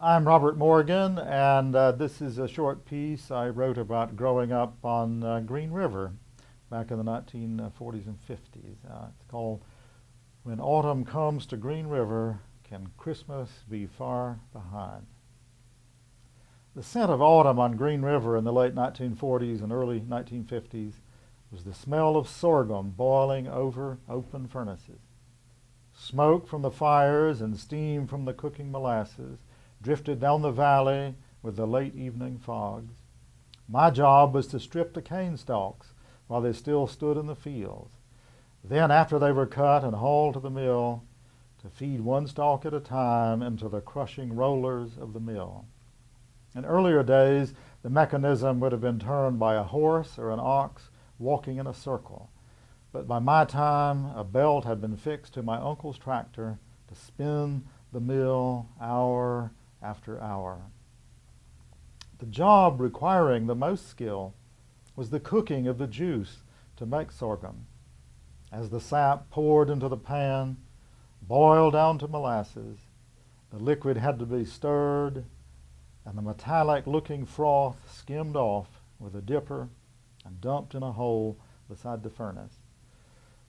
I'm Robert Morgan, and this is a short piece I wrote about growing up on Green River back in the 1940s and 50s. It's called When Autumn Comes to Green River, Can Christmas Be Far Behind? The scent of autumn on Green River in the late 1940s and early 1950s was the smell of sorghum boiling over open furnaces. Smoke from the fires and steam from the cooking molasses drifted down the valley with the late evening fogs. My job was to strip the cane stalks while they still stood in the fields. Then, after they were cut and hauled to the mill, to feed one stalk at a time into the crushing rollers of the mill. In earlier days, the mechanism would have been turned by a horse or an ox walking in a circle. But by my time, a belt had been fixed to my uncle's tractor to spin the mill hour after hour. The job requiring the most skill was the cooking of the juice to make sorghum. As the sap poured into the pan, boiled down to molasses, the liquid had to be stirred, and the metallic-looking froth skimmed off with a dipper and dumped in a hole beside the furnace.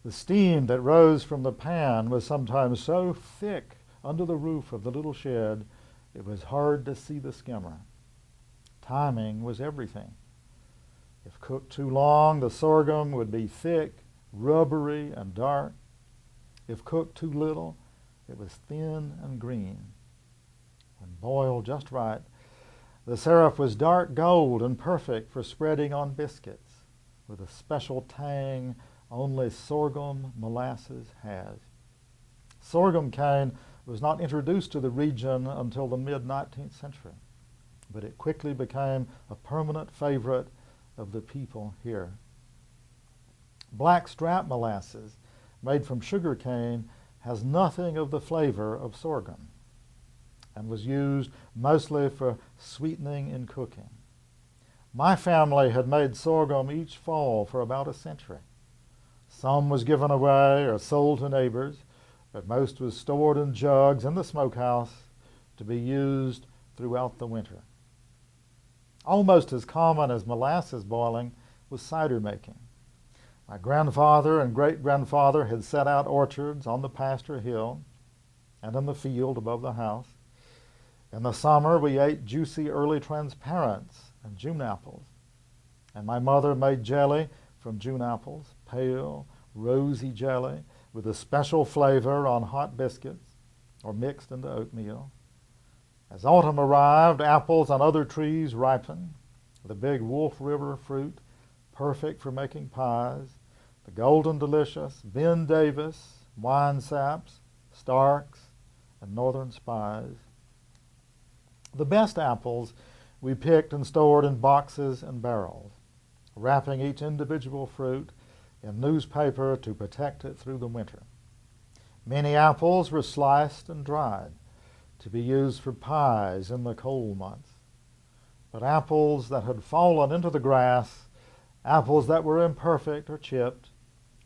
The steam that rose from the pan was sometimes so thick under the roof of the little shed it was hard to see the skimmer. Timing was everything. If cooked too long, the sorghum would be thick, rubbery, and dark. If cooked too little, it was thin and green. When boiled just right, the syrup was dark gold and perfect for spreading on biscuits, with a special tang only sorghum molasses has. Sorghum cane was not introduced to the region until the mid-19th century, but it quickly became a permanent favorite of the people here. Blackstrap molasses, made from sugar cane, has nothing of the flavor of sorghum and was used mostly for sweetening in cooking. My family had made sorghum each fall for about a century. Some was given away or sold to neighbors, but most was stored in jugs in the smokehouse to be used throughout the winter. Almost as common as molasses boiling was cider making. My grandfather and great-grandfather had set out orchards on the pasture hill and in the field above the house. In the summer, we ate juicy early transparents and June apples, and my mother made jelly from June apples, pale, rosy jelly with a special flavor on hot biscuits or mixed into oatmeal. As autumn arrived, apples on other trees ripened, the big Wolf River fruit, perfect for making pies, the Golden Delicious, Ben Davis, wine saps, Starks, and Northern Spies. The best apples we picked and stored in boxes and barrels, wrapping each individual fruit in newspaper to protect it through the winter. Many apples were sliced and dried to be used for pies in the cold months. But apples that had fallen into the grass, apples that were imperfect or chipped,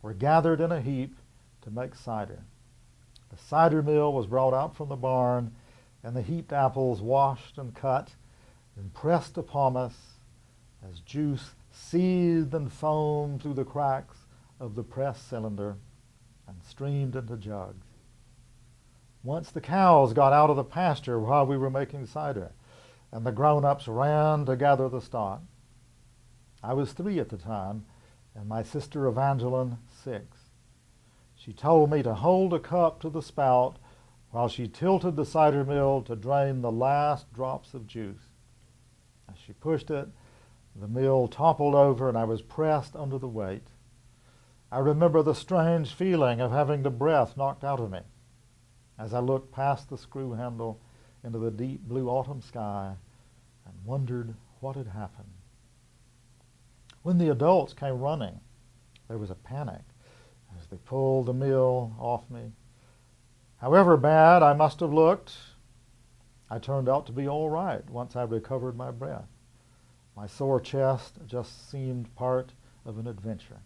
were gathered in a heap to make cider. The cider mill was brought out from the barn, and the heaped apples washed and cut and pressed upon us as juice seethed and foamed through the cracks of the press cylinder and streamed into jugs. Once the cows got out of the pasture while we were making cider, and the grown-ups ran to gather the stock. I was 3 at the time, and my sister Evangeline 6. She told me to hold a cup to the spout while she tilted the cider mill to drain the last drops of juice. As she pushed it, the mill toppled over and I was pressed under the weight. I remember the strange feeling of having the breath knocked out of me as I looked past the screw handle into the deep blue autumn sky and wondered what had happened. When the adults came running, there was a panic as they pulled the mill off me. However bad I must have looked, I turned out to be all right once I recovered my breath. My sore chest just seemed part of an adventure.